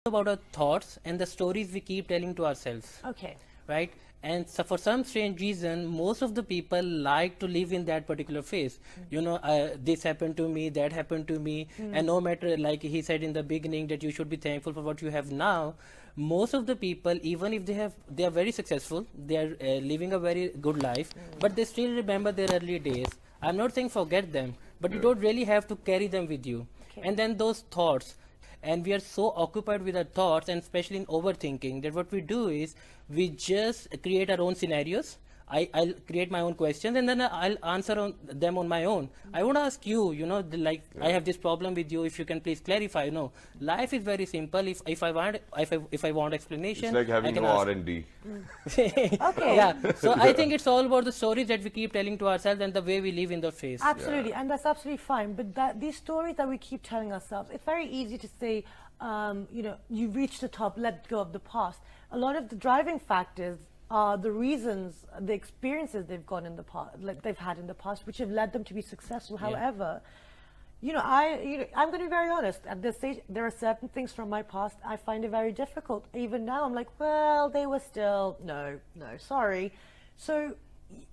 About our thoughts and the stories we keep telling to ourselves. Okay. Right? And so for some strange reason, most of the people like to live in that particular phase. You know, this happened to me, that happened to me. And no matter, like he said in the beginning, that you should be thankful for what you have now. Most of the people, even if they are very successful, they are living a very good life, but they still remember their early days. I'm not saying forget them, but you don't really have to carry them with you. And then those thoughts, and we are so occupied with our thoughts, and especially in overthinking, that what we do is we just create our own scenarios. I'll create my own questions, and then I'll answer them on my own. I won't ask you, you know, I have this problem with you, if you can please clarify. No, life is very simple. If I want explanation, it's like having no R&D. Okay. Yeah. So I think it's all about the stories that we keep telling to ourselves and the way we live in the phase. Absolutely, and that's absolutely fine. But these stories that we keep telling ourselves, it's very easy to say, you know, you reached the top, let go of the past. A lot of the driving factors are the reasons, the experiences they've gone in the past, like they've had in the past, which have led them to be successful. However, you know, I'm going to be very honest. At this stage, there are certain things from my past I find it very difficult. Even now, I'm like, well, they were still no, sorry. So,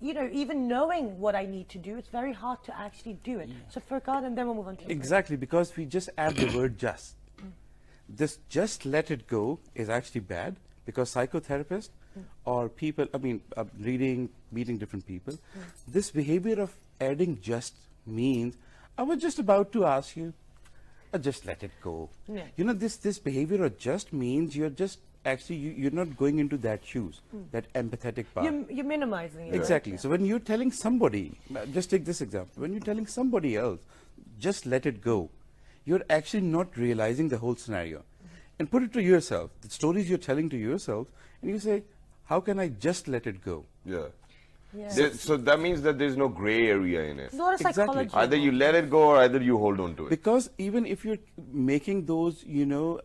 you know, even knowing what I need to do, it's very hard to actually do it. So, Furqan, and then we'll move on to exactly, because we just add the word just. This just let it go is actually bad, because psychotherapists or people, I mean, reading, meeting different people, this behavior of adding just means, I was just about to ask you, just let it go. You know, this behavior of just means you're just actually, you're not going into that shoes, that empathetic part. You're minimizing it. Exactly. Right? So when you're telling somebody, just take this example, when you're telling somebody else, just let it go, you're actually not realizing the whole scenario. And put it to yourself, the stories you're telling to yourself, and you say, how can I just let it go? Yeah. So that means that there's no gray area in it. It's not a psychology. Either you let it go or either you hold on to it. Because even if you're making those, you know,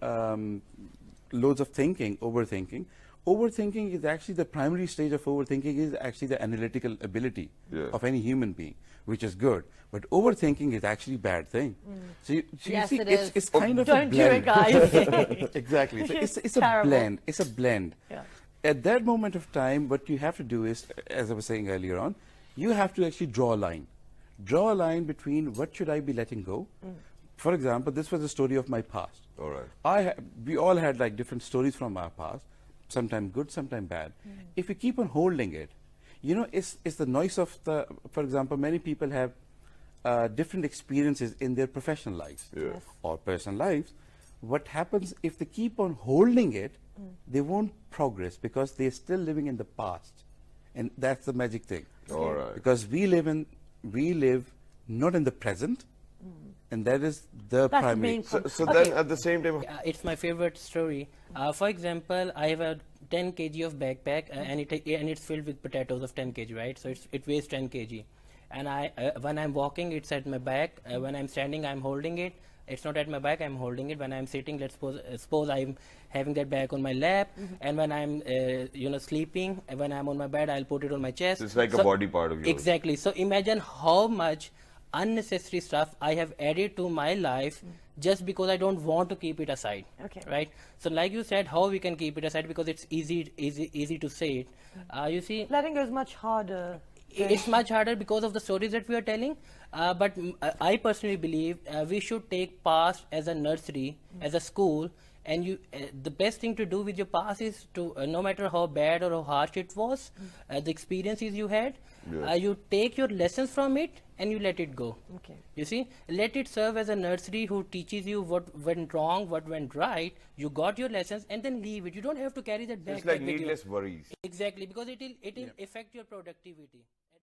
loads of thinking, overthinking is actually the primary stage of overthinking is actually the analytical ability of any human being, which is good. But overthinking is actually a bad thing. So you see, it's kind of Don't a blend. do it, guys. Exactly. So it's a blend. It's a blend. Yeah. At that moment of time, what you have to do is, as I was saying earlier on, you have to actually draw a line. Draw a line between what should I be letting go. For example, this was the story of my past. All right. We all had like different stories from our past, sometimes good, sometimes bad. If you keep on holding it, you know, it's the noise of the, for example, many people have different experiences in their professional lives or personal lives. What happens if they keep on holding it, they won't progress because they're still living in the past. And that's the magic thing. All right. Because we live not in the present, and that is the primary. So then at the same time, it's my favorite story. For example, I have a 10 kg of backpack, and it's filled with potatoes of 10 kg, right? So it weighs 10 kg. And when I'm walking, it's at my back. When I'm standing, I'm holding it. It's not at my back, I'm holding it. When I'm sitting, let's suppose I'm having that bag on my lap. And when I'm you know, sleeping, when I'm on my bed, I'll put it on my chest. It's like a body part of yours. Exactly. So imagine how much unnecessary stuff I have added to my life just because I don't want to keep it aside. Right? So like you said, how we can keep it aside, because it's easy to say it. You see, letting go is much harder. It's much harder because of the stories that we are telling. But I personally believe we should take past as a nursery, as a school, and the best thing to do with your past is to, no matter how bad or how harsh it was, the experiences you had, you take your lessons from it and you let it go. You see, let it serve as a nursery who teaches you what went wrong, what went right. You got your lessons, and then leave it. You don't have to carry that back. It's like needless worries. Exactly, because it will affect your productivity.